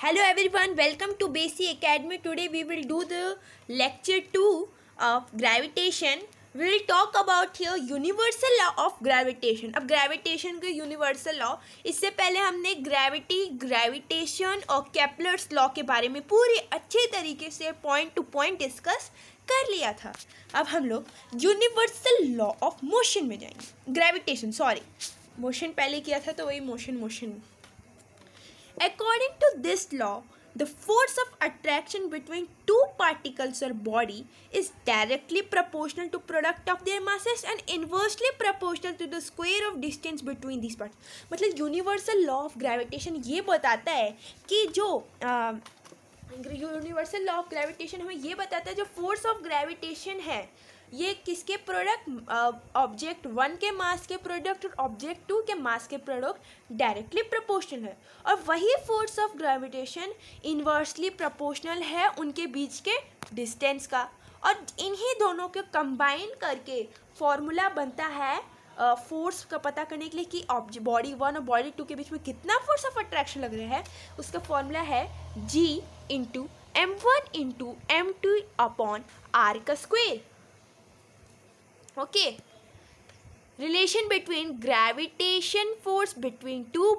Hello everyone, welcome to Basic Academy. Today we will do the lecture 2 of gravitation. We will talk about here universal law of gravitation. अब gravitation के universal law, इससे पहले हमने gravity, gravitation और Kepler's law के बारे में पूरी अच्छे तरीके से point to point discuss कर लिया था. अब हम लोग universal law of motion में जाएंगे. Gravitation, sorry, motion पहले किया था तो वही motion. According to this law, the force of attraction between two particles or body is directly proportional to product of their masses and inversely proportional to the square of distance between these parts. मतलब universal law of gravitation ये बताता है कि जो universal law of gravitation हमें ये बताता है जो force of gravitation है ये किसके प्रोडक्ट ऑब्जेक्ट 1 के मास के प्रोडक्ट और ऑब्जेक्ट 2 के मास के प्रोडक्ट डायरेक्टली प्रोपोर्शनल है और वही force of gravitation inversely proportional है उनके बीच के डिस्टेंस का और इन्हीं दोनों को कंबाइन करके फॉर्मूला बनता है फोर्स का पता करने के लिए कि बॉडी 1 और बॉडी 2 के बीच में कितना फोर्स ऑफ अट्रैक्शन लग रहा है. उसका फॉर्मूला है G into M1 into M2 upon R का square. Okay, relation between gravitation force between two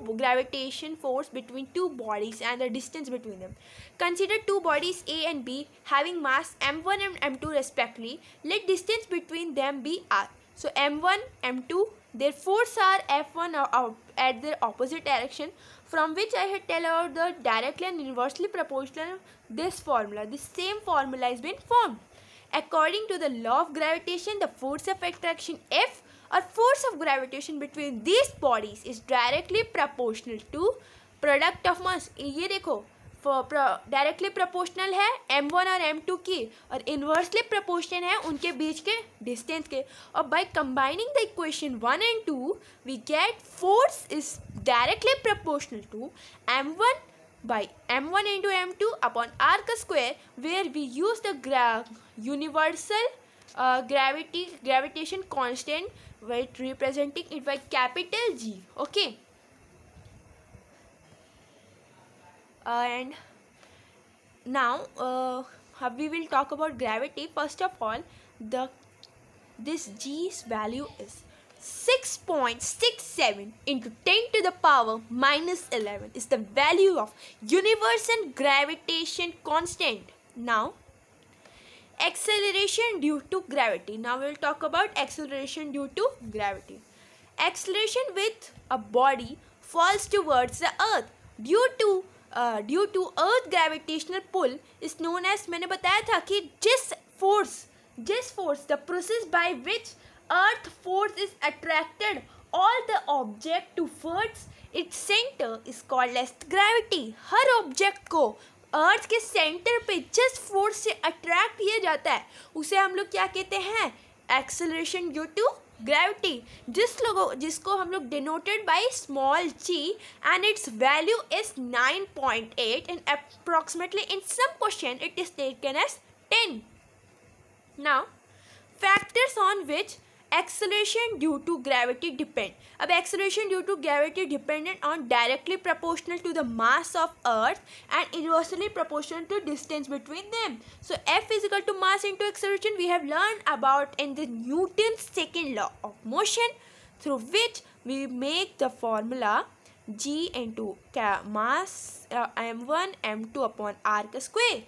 bodies and the distance between them. Consider two bodies A and B having mass m1 and m2 respectively. Let distance between them be r. So m1 m2 their force are f1 at their opposite direction, from which I had tell about the directly and inversely proportional this formula. This same formula has been formed. According to the law of gravitation, the force of attraction F or force of gravitation between these bodies is directly proportional to product of mass. ये देखो directly proportional है m1 और m2 की और inversely proportional है उनके बीच के distance के और by combining the equation 1 and 2 we get force is directly proportional to m1 by m1 into m2 upon r का square, where we use the universal gravitation constant by representing it by capital G. Okay, and now we will talk about gravity. First of all, this G's value is 6.67 into 10 to the power minus 11 is the value of universal gravitation constant. Now, acceleration due to gravity. Now we will talk about acceleration due to gravity. Acceleration with a body falls towards the earth due to earth gravitational pull is known as, मैंने बताया था कि जिस force the process by which earth force is attracted all the object towards its center is called as gravity. Her object को अर्थ के centre पे जिस force से अट्रैक्ट किया जाता है उसे हम लोग क्या कहते हैं, एक्सेलरेशन ड्यू टू ग्रेविटी. जिसको हम लोग denoted by small g and its value is 9.8 and approximately in some question it is taken as 10. Now, factors on which acceleration due to gravity depend. अब acceleration due to gravity dependent on directly proportional to the mass of earth and inversely proportional to distance between them. So F is equal to mass into acceleration we have learned about in the Newton's second law of motion, through which we make the formula G into mass m1 m2 upon r का square.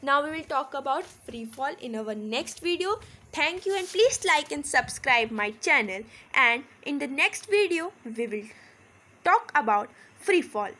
Now we will talk about free fall in our next video. Thank you and please like and subscribe my channel, and in the next video we will talk about free fall.